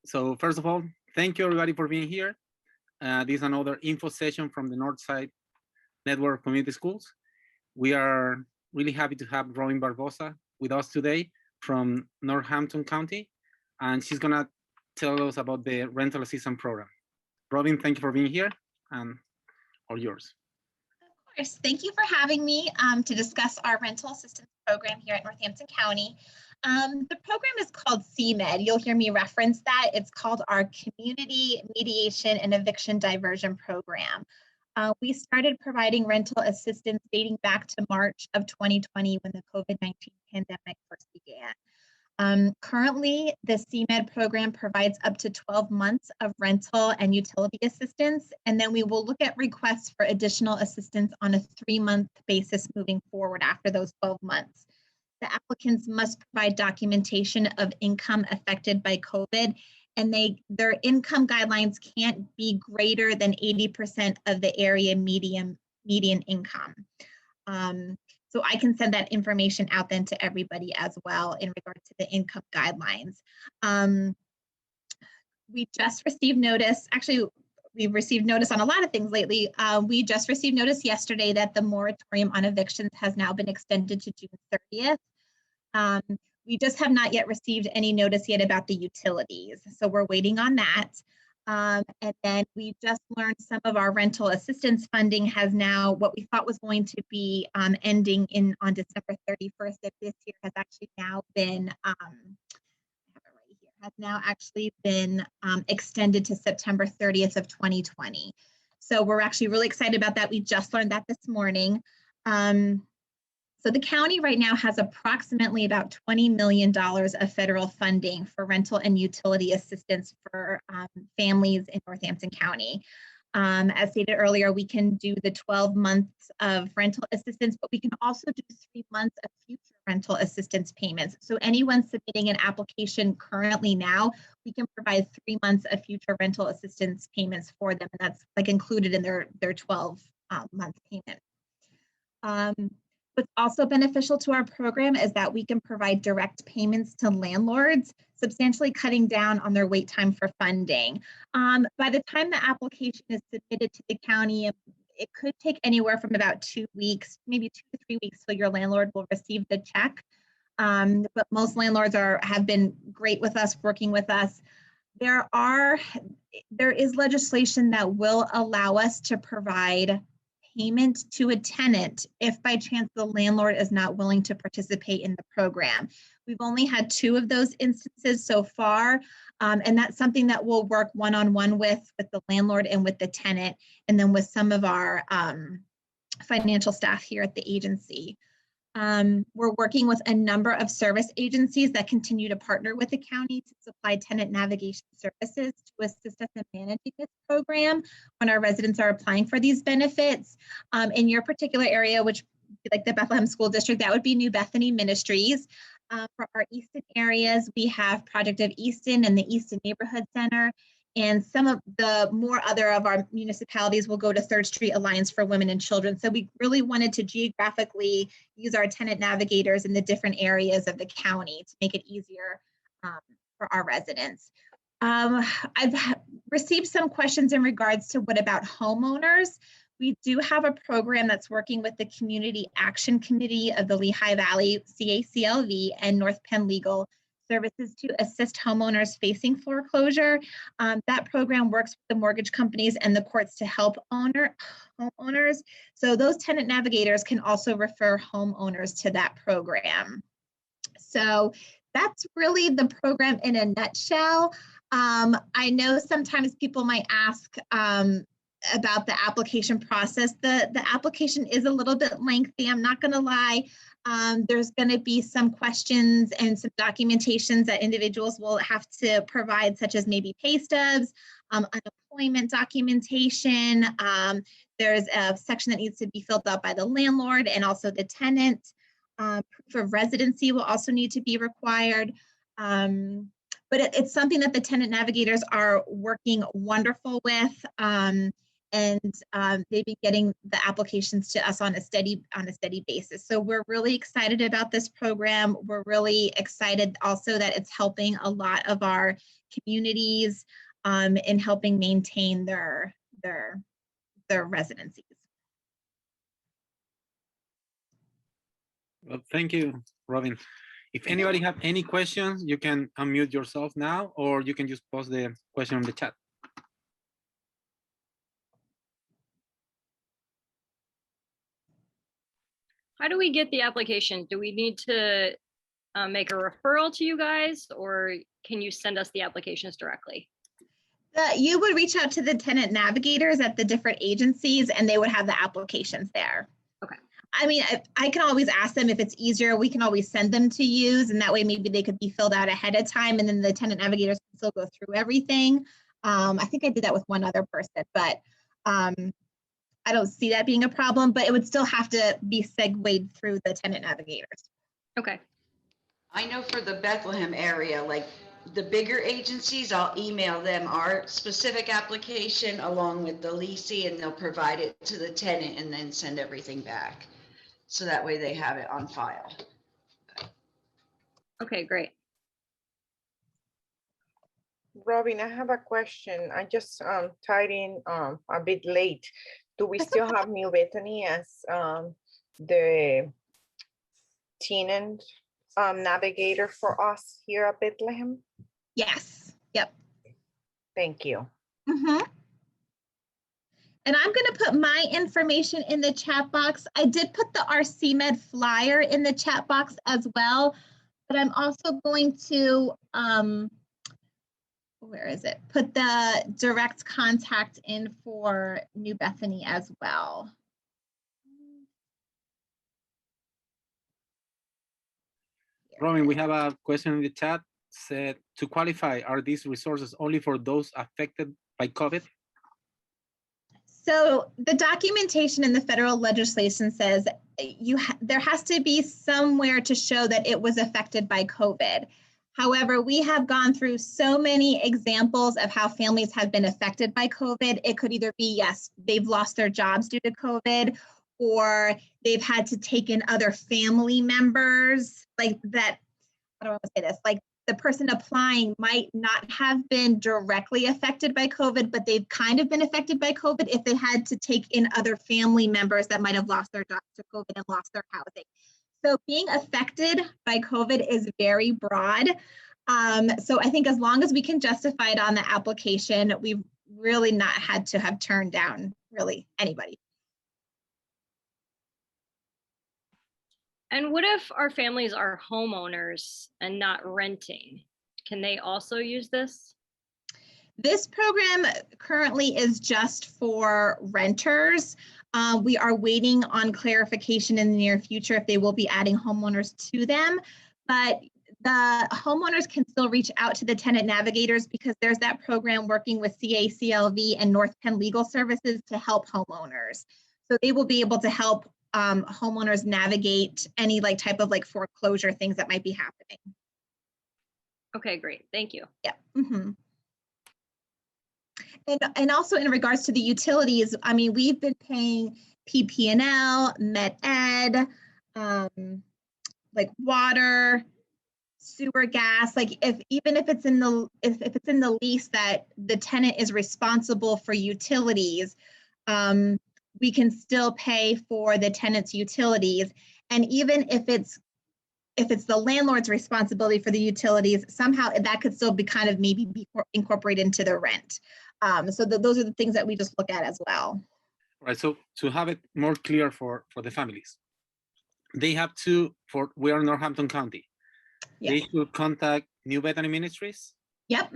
So first of all, thank you everybody for being here. This is another info session from the Northside Network of Community Schools. We are really happy to have Robin Barbosa with us today from Northampton County, and she's gonna tell us about the rental assistance program. Robin, thank you for being here, and all yours. Of course, thank you for having me to discuss our rental assistance program here at Northampton County. The program is called CMED. You'll hear me reference that. It's called our Community Mediation and Eviction Diversion Program. We started providing rental assistance dating back to March of 2020 when the COVID-19 pandemic first began. Currently, the CMED program provides up to 12 months of rental and utility assistance, and then we will look at requests for additional assistance on a 3-month basis moving forward after those 12 months. The applicants must provide documentation of income affected by COVID, and their income guidelines can't be greater than 80% of the area median income. So I can send that information out then to everybody as well in regard to the income guidelines. We just received notice, actually, we've received notice on a lot of things lately. We just received notice yesterday that the moratorium on evictions has now been extended to June 30th. We just have not yet received any notice yet about the utilities, so we're waiting on that. And then we just learned some of our rental assistance funding has now, what we thought was going to be ending on December 31st of this year has actually now been, extended to September 30th of 2020. So we're actually really excited about that. We just learned that this morning. So the county right now has approximately about $20 million of federal funding for rental and utility assistance for families in Northampton County. As stated earlier, we can do the 12 months of rental assistance, but we can also do 3 months of future rental assistance payments. So anyone submitting an application currently now, we can provide 3 months of future rental assistance payments for them. And that's like included in their 12-month payment. What's also beneficial to our program is that we can provide direct payments to landlords, substantially cutting down on their wait time for funding. By the time the application is submitted to the county, it could take anywhere from about 2 weeks, maybe 2 to 3 weeks, till your landlord will receive the check. But most landlords have been great with us, working with us. There is legislation that will allow us to provide payment to a tenant if by chance the landlord is not willing to participate in the program. We've only had 2 of those instances so far, and that's something that we'll work one-on-one with the landlord and with the tenant, and then with some of our financial staff here at the agency. We're working with a number of service agencies that continue to partner with the county to supply tenant navigation services to assist us in managing this program when our residents are applying for these benefits. In your particular area, which like the Bethlehem School District, that would be New Bethany Ministries. For our Easton areas, we have Project of Easton and the Easton Neighborhood Center. And some of the other of our municipalities will go to Third Street Alliance for Women and Children. So we really wanted to geographically use our tenant navigators in the different areas of the county to make it easier for our residents. I've received some questions in regards to what about homeowners. We do have a program that's working with the Community Action Committee of the Lehigh Valley CACLV and North Penn Legal Services to assist homeowners facing foreclosure. That program works with the mortgage companies and the courts to help homeowners. So those tenant navigators can also refer homeowners to that program. So that's really the program in a nutshell. I know sometimes people might ask about the application process. The application is a little bit lengthy, I'm not gonna lie. There's going to be some questions and some documentations that individuals will have to provide, such as maybe pay stubs, unemployment documentation. There's a section that needs to be filled out by the landlord and also the tenant. Proof of residency will also need to be required. But it's something that the tenant navigators are working wonderful with. And and they've been getting the applications to us on a steady basis. So we're really excited about this program. We're really excited also that it's helping a lot of our communities in helping maintain their residencies. Well, thank you, Robin. If anybody have any questions, you can unmute yourself now, or you can just post the question on the chat. How do we get the application? Do we need to make a referral to you guys, or can you send us the applications directly? You would reach out to the tenant navigators at the different agencies, and they would have the applications there. Okay. I mean, I can always ask them if it's easier. We can always send them to use, and that way maybe they could be filled out ahead of time, and then the tenant navigators can still go through everything. I think I did that with one other person, but I don't see that being a problem, but it would still have to be segued through the tenant navigators. Okay. I know for the Bethlehem area, like the bigger agencies, I'll email them our specific application along with the leasing, and they'll provide it to the tenant and then send everything back. So that way they have it on file. Okay, great. Robin, I have a question. I just tied in a bit late. Do we still have New Bethany as the tenant navigator for us here at Bethlehem? Yes. Yep. Thank you. Mm-hmm. And I'm going to put my information in the chat box. I did put the RCMed flyer in the chat box as well, but I'm also going to, where is it? Put the direct contact in for New Bethany as well. Robin, we have a question in the chat. Said, to qualify, are these resources only for those affected by COVID? So the documentation in the federal legislation says there has to be somewhere to show that it was affected by COVID. However, we have gone through so many examples of how families have been affected by COVID. It could either be, yes, they've lost their jobs due to COVID, or they've had to take in other family members like that. I don't want to say this, like the person applying might not have been directly affected by COVID, but they've kind of been affected by COVID if they had to take in other family members that might have lost their jobs to COVID and lost their housing. So being affected by COVID is very broad. So I think as long as we can justify it on the application, we've really not had to have turned down really anybody. And what if our families are homeowners and not renting? Can they also use this? This program currently is just for renters. We are waiting on clarification in the near future if they will be adding homeowners to them, but the homeowners can still reach out to the tenant navigators because there's that program working with CACLV and North Penn Legal Services to help homeowners. So they will be able to help homeowners navigate any type of foreclosure things that might be happening. Okay, great. Thank you. Yeah. Mm-hmm. And also in regards to the utilities, I mean, we've been paying PP&L, Met Ed, like water, sewer, gas. Like even if it's in the lease that the tenant is responsible for utilities, we can still pay for the tenant's utilities. And even if it's the landlord's responsibility for the utilities, somehow that could still be kind of maybe be incorporated into the rent. So those are the things that we just look at as well. Right. So to have it more clear for the families, they have to, we are in Northampton County. Yes. They should contact New Bethany Ministries. Yep.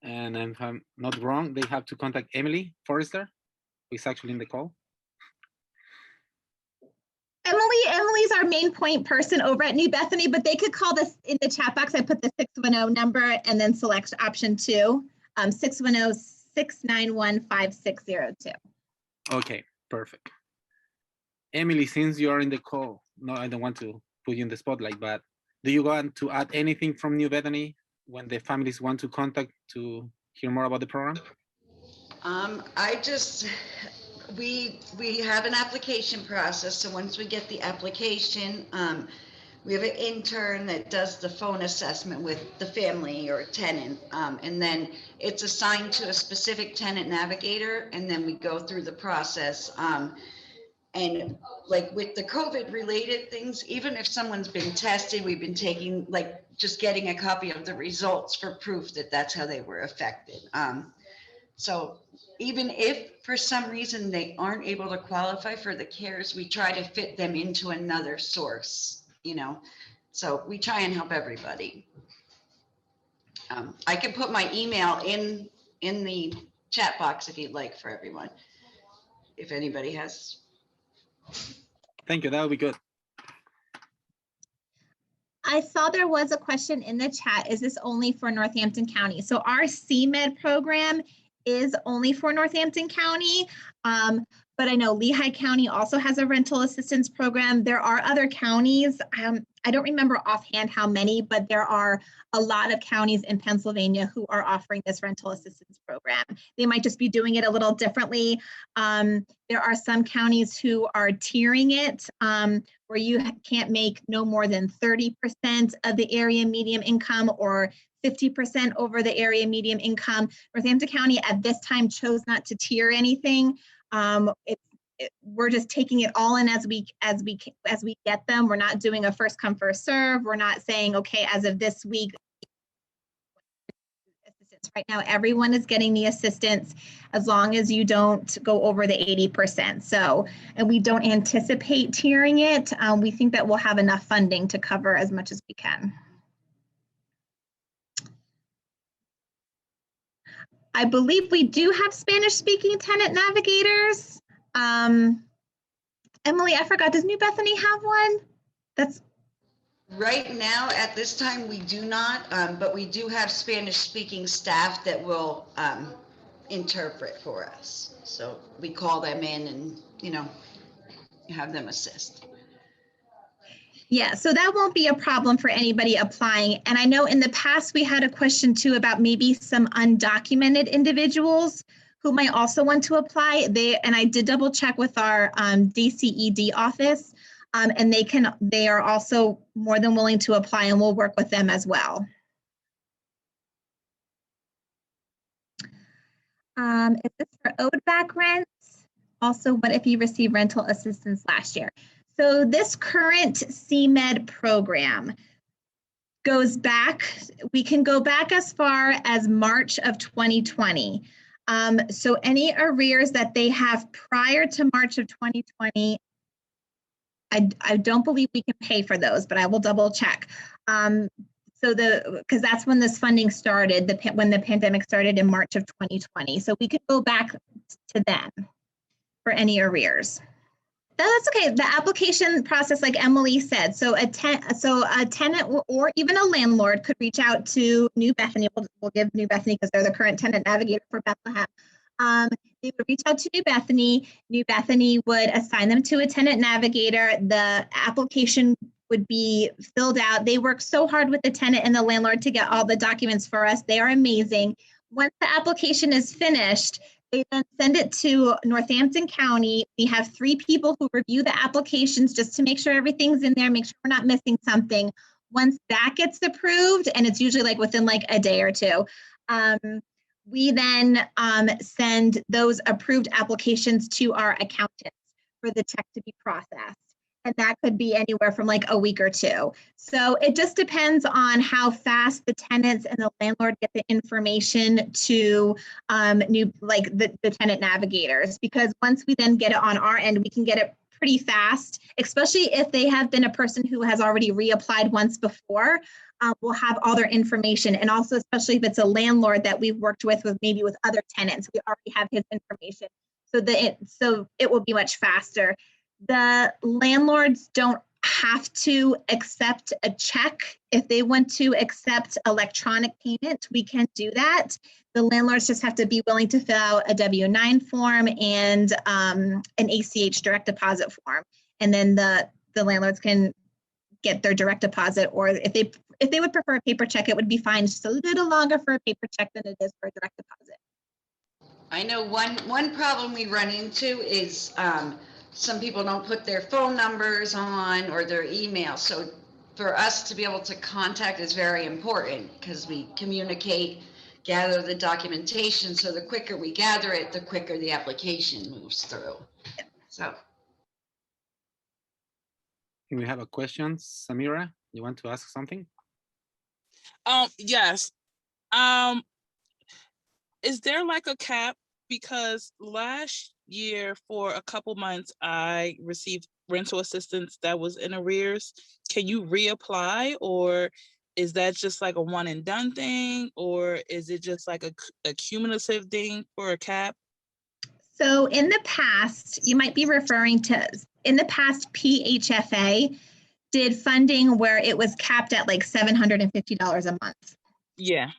And if I'm not wrong, they have to contact Emily Forrester, who is actually in the call. Emily's our main point person over at New Bethany, but they could call this in the chat box. I put the 610 number and then select option 2, 610-691-5602. Okay, perfect. Emily, since you are in the call, no, I don't want to put you in the spotlight, but do you want to add anything from New Bethany when the families want to contact to hear more about the program? We have an application process. So once we get the application, we have an intern that does the phone assessment with the family or tenant. And then it's assigned to a specific tenant navigator. And then we go through the process. And like with the COVID related things, even if someone's been tested, we've been taking, like, just getting a copy of the results for proof that that's how they were affected. So even if for some reason they aren't able to qualify for the CARES, we try to fit them into another source, you know? So we try and help everybody. I can put my email in the chat box if you'd like, for everyone, if anybody has. Thank you. That would be good. I saw there was a question in the chat. Is this only for Northampton County? So our CMED program is only for Northampton County. But I know Lehigh County also has a rental assistance program. There are other counties. I don't remember offhand how many, but there are a lot of counties in Pennsylvania who are offering this rental assistance program. They might just be doing it a little differently. There are some counties who are tiering it, where you can't make no more than 30% of the area median income or 50% over the area median income. Northampton County at this time chose not to tier anything. We're just taking it all in as we get them. We're not doing a first come first serve. We're not saying, okay, as of this week, assistance. Right now everyone is getting the assistance as long as you don't go over the 80%. So, and we don't anticipate tiering it. We think that we'll have enough funding to cover as much as we can. I believe we do have Spanish speaking tenant navigators. Emily, I forgot, does New Bethany have one? That's Right now, at this time, we do not, but we do have Spanish speaking staff that will interpret for us. So we call them in and, you know, have them assist. yeah, so that won't be a problem for anybody applying. And I know in the past we had a question too about maybe some undocumented individuals who might also want to apply. And I did double check with our DCED office, and they are also more than willing to apply, and we'll work with them as well. Is this for ODVAC rents? Also, what if you received rental assistance last year? So this current CMED program goes back, we can go back as far as March of 2020. So any arrears that they have prior to March of 2020, I don't believe we can pay for those, but I will double check. Because that's when this funding started, when the pandemic started in March of 2020. So we could go back to them for any arrears. That's okay. The application process, like Emily said, so a tenant or even a landlord could reach out to New Bethany. We'll give New Bethany because they're the current tenant navigator for Bethlehem. They would reach out to New Bethany. New Bethany would assign them to a tenant navigator. The application would be filled out. They work so hard with the tenant and the landlord to get all the documents for us. They are amazing. Once the application is finished, they then send it to Northampton County. We have 3 people who review the applications just to make sure everything's in there, make sure we're not missing something. Once that gets approved, and it's usually like within like a day or two, we then send those approved applications to our accountants for the check to be processed. And that could be anywhere from like a week or 2. So it just depends on how fast the tenants and the landlord get the information to the tenant navigators. Because once we then get it on our end, we can get it pretty fast, especially if they have been a person who has already reapplied once before. We'll have all their information. And also, especially if it's a landlord that we've worked with maybe with other tenants, we already have his information. So it will be much faster. The landlords don't have to accept a check. If they want to accept electronic payment, we can do that. The landlords just have to be willing to fill out a W-9 form and an ACH direct deposit form. And then the landlords can get their direct deposit, or if they would prefer a paper check, it would be fine. Just a little longer for a paper check than it is for a direct deposit. I know one problem we run into is some people don't put their phone numbers on or their email. So for us to be able to contact is very important because we communicate, gather the documentation. So the quicker we gather it, the quicker the application moves through. So. We have a question. Samira, you want to ask something? Yes. Is there like a cap? Because last year for a couple months, I received rental assistance that was in arrears. Can you reapply, or is that just like a one and done thing? Or is it just like a cumulative thing for a cap? So in the past, you might be referring to, in the past, PHFA did funding where it was capped at like $750 a month. Yeah.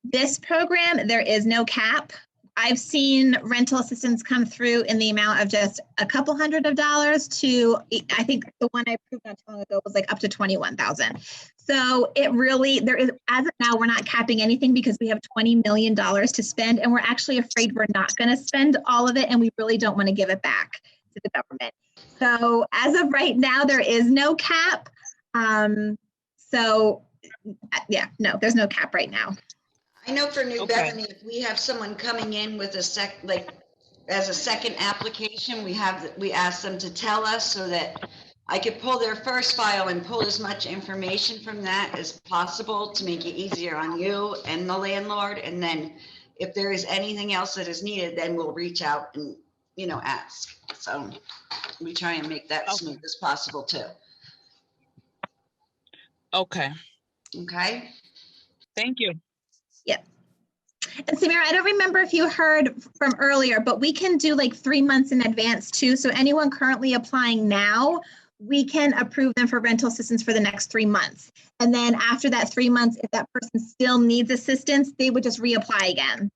This program, there is no cap. I've seen rental assistance come through in the amount of just a couple $100s to, I think the one I approved not too long ago was like up to 21,000. So it really, there is, as of now, we're not capping anything because we have $20 million to spend, and we're actually afraid we're not going to spend all of it, and we really don't want to give it back to the government. So as of right now, there is no cap. So yeah, no, there's no cap right now. I know for New Okay. Bethany, if we have someone coming in with a as a second application, we ask them to tell us so that I could pull their first file and pull as much information from that as possible to make it easier on you and the landlord. And then if there is anything else that is needed, then we'll reach out and, ask. So we try and make that smooth as possible too. Okay. Okay. Thank you. Yep. And Samira, I don't remember if you heard from earlier, but we can do like 3 months in advance too. So anyone currently applying now, we can approve them for rental assistance for the next 3 months. And then after that 3 months, if that person still needs assistance, they would just reapply again.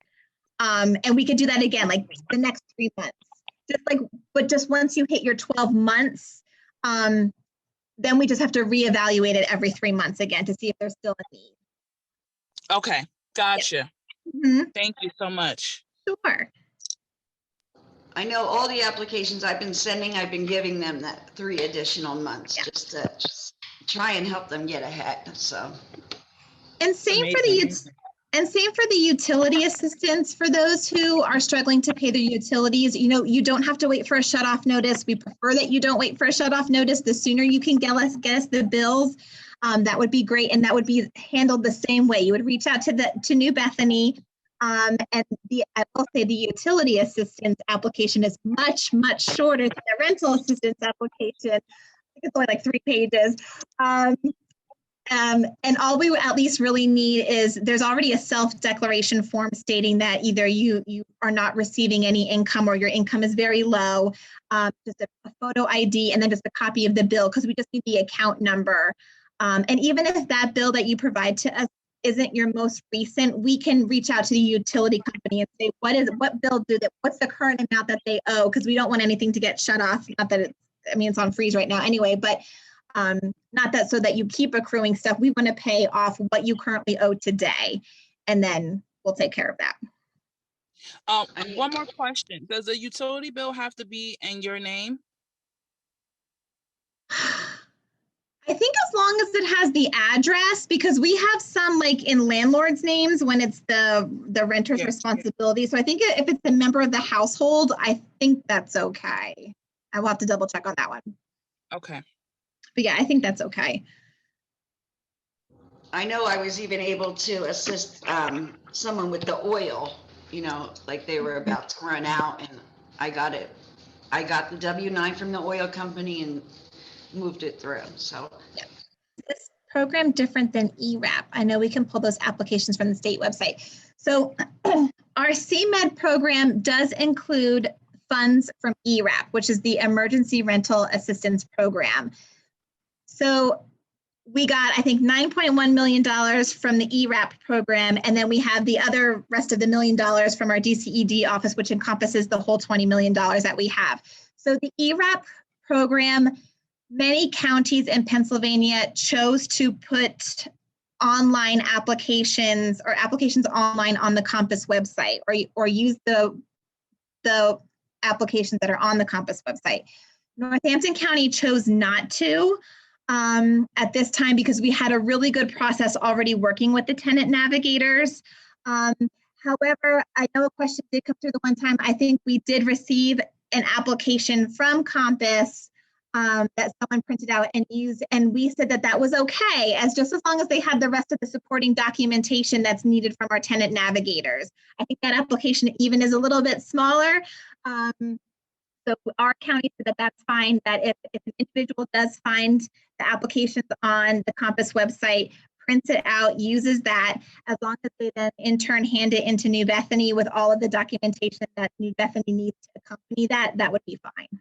And we could do that again, like the next 3 months. But just once you hit your 12 months, then we just have to reevaluate it every 3 months again to see if there's still a need. Okay. Gotcha. Mm-hmm. Thank you so much. Sure. I know all the applications I've been sending, I've been giving them that 3 additional months just to try and help them get ahead. So. And same for the utility assistance for those who are struggling to pay their utilities. You don't have to wait for a shut-off notice. We prefer that you don't wait for a shut-off notice. The sooner you can get us the bills, that would be great, and that would be handled the same way. You would reach out to New Bethany, and I will say the utility assistance application is much, much shorter than the rental assistance application. I think it's only like 3 pages. And all we at least really need is there's already a self-declaration form stating that either you are not receiving any income or your income is very low, just a photo ID, and then just a copy of the bill, because we just need the account number. And even if that bill that you provide to us isn't your most recent, we can reach out to the utility company and say, what bill what's the current amount that they owe? Because we don't want anything to get shut off. Not that it's on freeze right now anyway, but not that so that you keep accruing stuff. We want to pay off what you currently owe today, and then we'll take care of that. One more question. Does a utility bill have to be in your name? I think as long as it has the address, because we have some like in landlords' names when it's the renter's responsibility. So I think if it's a member of the household, I think that's okay. I will have to double check on that one. Okay. But yeah, I think that's okay. I know I was even able to assist someone with the oil, like they were about to run out, and I got the W-9 from the oil company and moved it through. So yeah. This program different than ERAP. I know we can pull those applications from the state website. So our CMED program does include funds from ERAP, which is the Emergency Rental Assistance Program. So we got, I think, $9.1 million from the ERAP program, and then we have the other rest of the $1 million from our DCED office, which encompasses the whole $20 million that we have. So the ERAP program, many counties in Pennsylvania chose to put online applications or applications online on the Compass website, or use the applications that are on the Compass website. Northampton County chose not to at this time because we had a really good process already working with the tenant navigators. However, I know a question did come through the one time. I think we did receive an application from Compass that someone printed out and used, and we said that that was okay, as long as they had the rest of the supporting documentation that's needed from our tenant navigators. I think that application even is a little bit smaller. So our county said that that's fine, that if an individual does find the applications on the Compass website, prints it out, uses that, as long as they then in turn hand it into New Bethany with all of the documentation that New Bethany needs to accompany that, that would be fine.